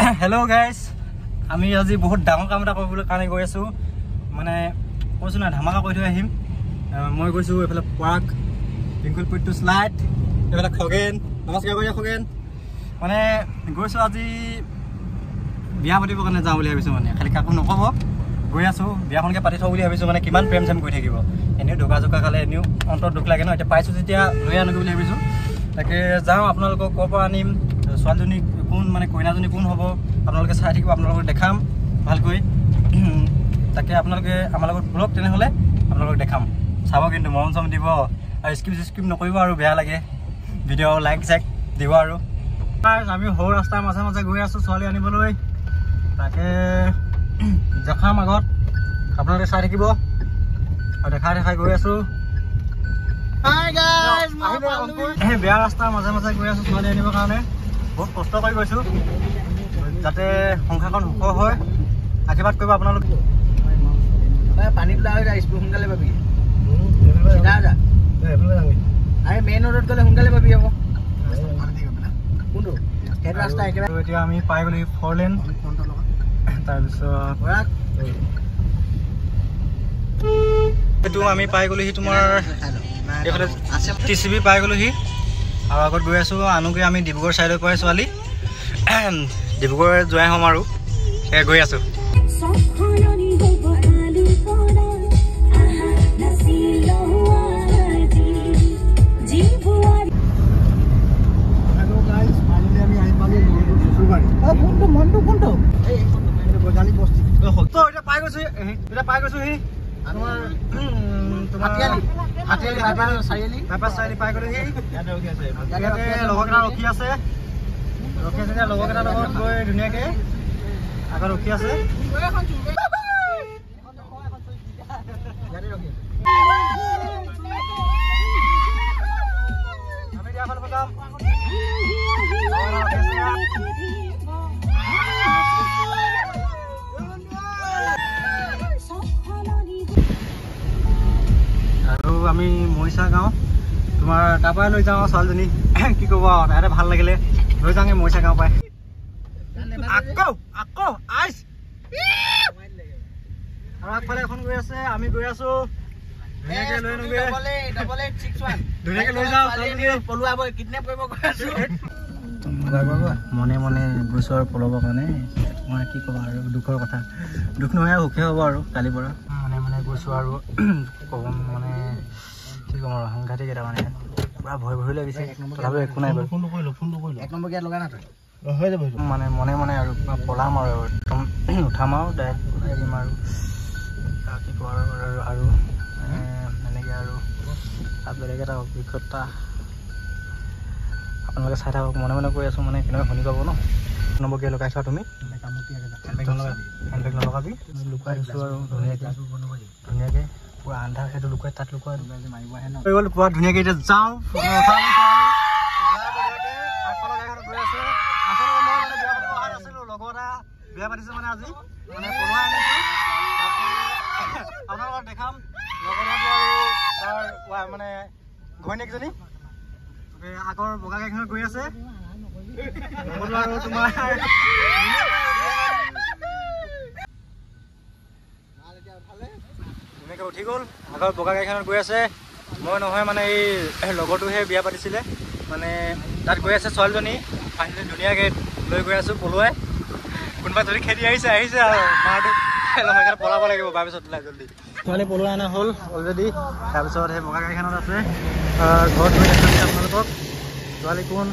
hello guys আমি আজি বহুত ডাঙৰ কাম এটা কৰিবলৈ কাৰণে গৈ আছো মানে কৈছো না ধামাকা কৰি থৈ আহিম মই গৈছো এফালে পাৰ্ক বিংকুলপুৰ টু স্লাইড এফালে খগেন নমস্কাৰ কৰি খগেন মানে গৈছো আজি বিয়া পাতিবৰ কাৰণে যাওঁ বুলি ভাবিছো মানে খালি কাকো নকব গৈ আছো বিয়াখনকে পাতি থওঁ বুলি ভাবিছো মানে কিমান প্ৰেম চেম কৰি থাকিব এনেও ঢোকা জোকা খালে এনেও অন্তৰ দুখ লাগে ন এটা পাইছো যেতিয়া লৈ আনো বুলি ভাবিছো তাকে যাওঁ আপোনালোকক ক'ৰ পৰা আনিম ছোৱালীজনী কোন মানে কইনাজনী কোন হ'ব আপোনালোকে চাই থাকিব আপোনালোকক দেখাম ভালকৈ তাকে আপোনালোকে আমাৰ লগত ব্লগ তেনেহ'লে আপোনালোকক দেখাম চাব কিন্তু মৰম চম দিব আৰু স্কিপ নকৰিব আৰু বেয়া লাগে ভিডিঅ' লাইক চাইক দিব আৰু আমি সৰু ৰাস্তাৰ মাজে মাজে গৈ আছোঁ ছোৱালী আনিবলৈ তাকে দেখাম আগত আপোনালোকে চাই থাকিব আৰু দেখাই গৈ আছোঁ বেয়া ৰাস্তাৰ মাজে মাজে গৈ আছোঁ ছোৱালী আনিবৰ কাৰণে বহুত কষ্ট কৰি গৈছোঁ যাতে সংসাৰখন সুখৰ হয় আশীৰ্বাদ কৰিব আপোনালোক পানী পেলা হৈ যায় স্কুল সোনকালে পাবি আৰে মেইন ৰোডত গ'লে সোনকালে পাবি আকৌ কোনটো সেইটো ৰাস্তা একেবাৰে এতিয়া আমি পাই গ'লো 4 লেন তাৰপিছত এইটো আমি পাই গ'লোহি তোমাৰ এইফালে টিচিবি পাই গ'লোহি আৰু আগত গৈ আছোঁ আনোগৈ আমি ডিব্ৰুগড় ছাইডৰ পৰাই ছোৱালী ডিব্ৰুগড় যোৱাই হ'ম আৰু সেয়া গৈ আছোঁ পাই গৈছোঁ সি চাৰিআলি পাই গ'লোহি লগৰকেইটা ৰখি আছে লগৰকেইটাৰ লগত গৈ ধুনীয়াকৈ আগত ৰখি আছে আমি দিয়া ফালে যাম আৰু আমি মৰিচা গাঁও তোমাৰ তাৰপৰাই লৈ যাওঁ ছোৱালীজনী কি ক'ব আৰু তাহাঁতে ভাল লাগিলে লৈ যাওঁগে মৰিচা গাঁও পাই আকৌ আইচ আৰু আগফালে এখন গৈ আছে আমি গৈ আছো ধুনীয়াকৈ লৈ ধুনীয়াকৈ লৈ যাওঁ মনে মনে গৈছো আৰু পলাবৰ কাৰণে মই কি ক'ব আৰু দুখৰ কথা দুখ নহয় সুখে হ'ব আৰু কালিৰ পৰা মনে মনে গৈছোঁ আৰু ক'ব মানে কি ক'ম আৰু সাংঘাতিক এটা মানে পুৰা ভয় লাগিছে তথাপিও একো নাই বাৰু মানে মনে মনে আৰু পলাম আৰু একদম উঠাম আৰু ডাইৰেক্ট দিম আৰু কি ক'ব আৰু এনেকৈ আৰু বেলেগ এটা অভিজ্ঞতা আপোনালোকে চাই থাকক মনে মনে কৈ আছোঁ মানে কেনেকৈ শুনি পাব ন নম্বৰ কিয় লগাই থোৱা তুমি হেণ্ডবেগ নলগাবি লুকুৱাই দিছোঁ আৰু ধুনীয়াকৈ পুৰা আন্ধাৰ সেইটো লুকুৱাই তাত লুকুৱাই গ'ল পুৰা ধুনীয়াকৈ এতিয়া যাওঁ লগৰ এটা বিয়া পাতিছে মানে আজি মানে পঢ়ুৱাই আনিছোঁ আপোনালোকক দেখাম লগৰ আৰু তাৰ মানে ঘৈণীয়েকজনী আগৰ বগা গাড়ীখনত গৈ আছে আৰু তোমাৰ ধুনীয়াকৈ উঠি গ'ল আগৰ বগা গাড়ীখনত গৈ আছে মই নহয় মানে এই লগৰটোহে বিয়া পাতিছিলে মানে তাত গৈ আছে ছোৱালীজনী ফাইনেলি ধুনীয়াকৈ লৈ গৈ আছোঁ পলুৱাই কোনোবা যদি খেদি আহিছে আৰু মাৰটো সেইকাৰণে পলাব লাগিব তাৰপিছত ওলাই জল্দি ছোৱালী পলুৱাই অনা হ'ল অলৰেডি তাৰপিছত সেই বগা গাড়ীখনত আছে ঘৰত গৈ দেখাইছে আপোনালোকক ছোৱালী কোন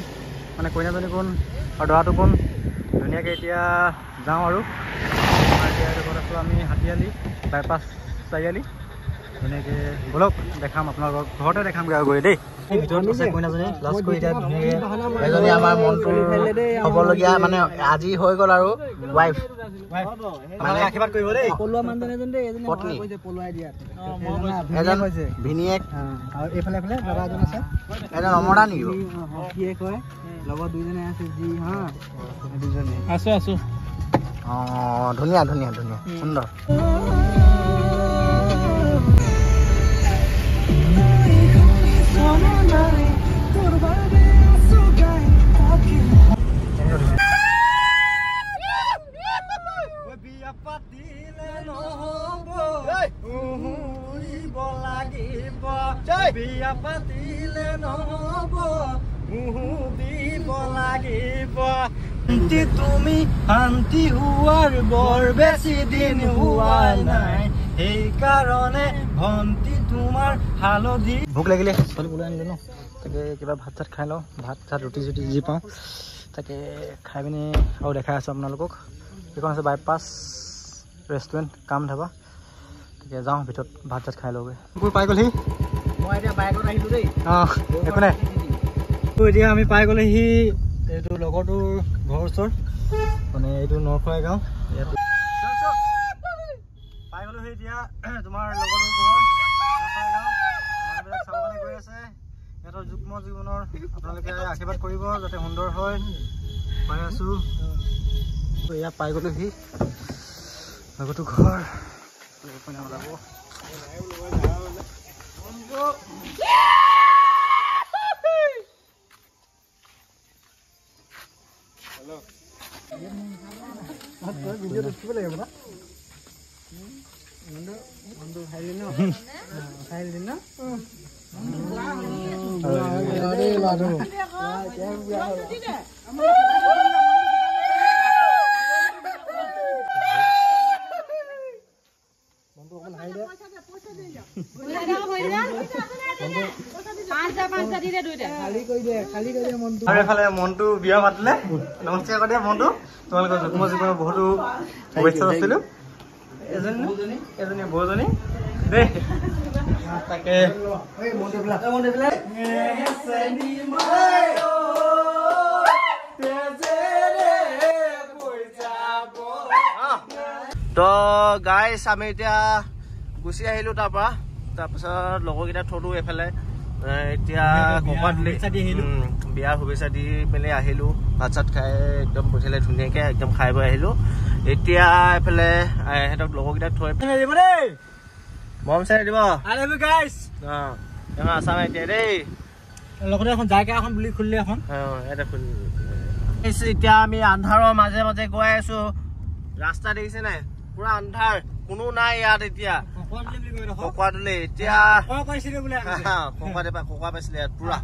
মানে কইনাজনী কোন আৰু দৰাটো কোন ধুনীয়াকৈ এতিয়া যাওঁ আৰু এতিয়া ঘৰত আছোঁ আমি হাতীআলি বাইপাছ চাৰিআলি ধুনীয়াকৈ ব'লক দেখাম আপোনালোকক ঘৰতে দেখামগৈ আৰু গৈ দেই ভিতৰত আছে কইনাজনী লাজ কৰি এতিয়া ধুনীয়াকৈ এজনী আমাৰ মনটোৰ হ'বলগীয়া মানে আজি হৈ গ'ল আৰু ৱাইফ মানে আশীৰ্বাদ কৰিব দেই পত্নী এজন ভিনীয়েক আৰু এইফালে দাদা এজন আছে এজন অমৰা নেকি কয় লগত দুইজনে আছে যি হা দুজনে আছো অঁ ধুনীয়া সুন্দৰ বিয়া পাতিলে নহব মুহু দিব লাগিব শান্তি তুমি শান্তি হোৱাৰ বৰ বেছি দিন হোৱা নাই সেইকাৰণে ভন্টি তোমাৰ হালধি ভোক লাগিলে ছোৱালী ওলাই আনিলো ন তাকে কিবা ভাত চাত খাই লওঁ ভাত চাত ৰুটি চুটি যি পাওঁ তাকে খাই পিনি আৰু দেখাই আছোঁ আপোনালোকক এইখন আছে বাইপাছ ৰেষ্টুৰেণ্ট কাম ধাবা তাকে যাওঁ ভিতৰত ভাত চাত খাই লওঁগৈ গৈ পাই গ'লহি মই এতিয়া বাইকত আহিলোঁ দেই অঁ একো নাই এতিয়া আমি পাই গ'লেহি এইটো লগৰটোৰ ঘৰৰ ওচৰ মানে এইটো নৰখোৱাই গাঁও ইয়াত পাই গ'লোহি এতিয়া তোমাৰ লগৰটোৰ ঘৰ নৰখোৱাই গাঁও মানুহবিলাক চাব কাৰণে গৈ আছে সিহঁতৰ যুগ্ম জীৱনৰ আপোনালোকে আশীৰ্বাদ কৰিব যাতে সুন্দৰ হয় পাই আছোঁ ইয়াত পাই গ'লোহি লগৰটোৰ ঘৰ ওলাব ভিডিঅ' দেখিব লাগিব না এফালে মনটো বিয়া পাতিলে নমস্কাৰ কৰি দিয়া মনটো তোমালোকৰ যুগ্ম জীৱনৰ বহুতো শুভেচ্ছা আছিলো এজনী বৌজনী দেই তাকে তো গাইছ আমি এতিয়া গুচি আহিলোঁ তাৰপিছত লগৰকেইটা থলো এইফালে এতিয়া বিয়াৰ শুভেচ্ছা দি মেলি আহিলোঁ ভাত চাত খাই একদম পঠিয়ালে ধুনীয়াকৈ একদম খাই বৈ আহিলোঁ এতিয়া এইফালে সিহঁতক লগৰকেইটাক থৈ দেই মৰম চাই দিব আছাম এতিয়া দেই লগতে এখন জায়গা এখন বুলি খুলিলে এখন এটা খুলি এতিয়া আমি আন্ধাৰৰ মাজে মাজে গৈ আছো ৰাস্তা দেখিছে নাই পুৰা আন্ধাৰ কোনো নাই ইয়াত এতিয়া ককোৱাতলি এতিয়া ককোৱা পাইছিলে ইয়াত পুৰা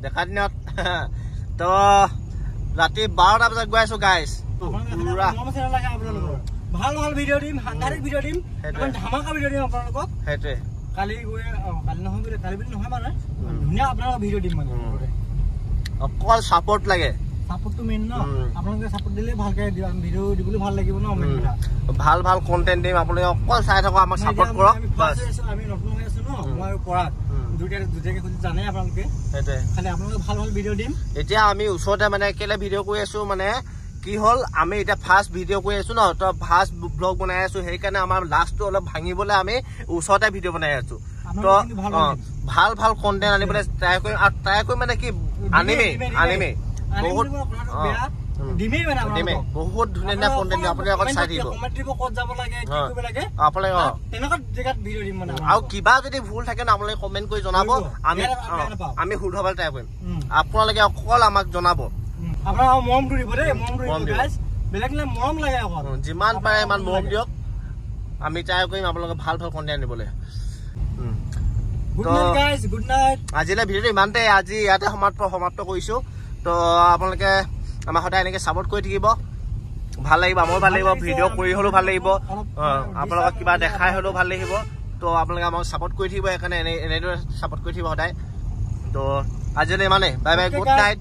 ডেকা দিনত তো ৰাতি 12টা বজাত গৈ আছো গাইছ ভাল ভাল ভিডিঅ' দিম সাংঘাতিক ভিডিঅ' দিম ধামাকা ভিডিঅ' দিম আপোনালোকক সেইটোৱে কালি গৈ কালি নহয় কালি বুলি নহয় মানে ধুনীয়া আপোনালোকক ভিডিঅ' দিম মানে অকল ছাপৰ্ট লাগে সাপোর্টটো মেইন ন আপোনালোকে সাপোর্ট দিলে ভালকে ভিডিও দিবলৈ ভাল লাগিব ন মেইন কথা ভাল ভাল কন্টেন্ট দিম আপোনালোকে অকল চাই থাকক আমাক সাপোর্ট কৰক বাস আমি নতুন হৈ আছো ন মই পৰাত দুটাকে খুলি জানে আপোনালোকে হেতে খালি আপোনালোকে ভাল ভাল ভিডিও দিম এতিয়া আমি উছতে মানে কেলে ভিডিও কৰি আছো মানে কি হল আমি এটা ফাৰ্স্ট ভিডিও কৰি আছো ন তো ফাৰ্স্ট ব্লগ বনাই আছো সেই কাৰণে আমাৰ লাষ্টটো অলপ ভাঙিবলৈ আমি উছতে ভিডিও বনাই আছো তো ভাল ভাল কন্টেন্ট আনিবলৈ ট্রাই কৰিম আৰু ট্ৰাই কৰি মানে কি আনিমে বহুত বহুত ধুনীয়া কন্টেন্ট আপুনি আগত চাই দিব আৰু কিবা যদি ভুল থাকে ন আপোনালোকে কমেন্ট কৰি জনাব আমি শুধৰাবলৈ ট্ৰাই কৰিম আপোনালোকে অকল আমাক জনাব যিমান পাৰে ইমান মৰম দিয়ক আমি ট্ৰাই কৰিম আপোনালোকে ভাল ভাল কন্টেন্ট আনিবলৈ আজিলৈ ভিডিঅ'টো ইমানতে আজি ইয়াতে সমাপ্ত কৰিছো তো আপোনালোকে আমাৰ সদায় এনেকৈ ছাপোৰ্ট কৰি থাকিব ভাল লাগিব আমাৰো ভাল লাগিব ভিডিঅ' কৰি হ'লেও ভাল লাগিব আপোনালোকক কিবা দেখাই হ'লেও ভাল লাগিব তো আপোনালোকে আমাক ছাপোৰ্ট কৰি থাকিব সেইকাৰণে এনেদৰে ছাপোৰ্ট কৰি থাকিব সদায় তো আজিলৈ ইমানে বাই বাই গুড নাইট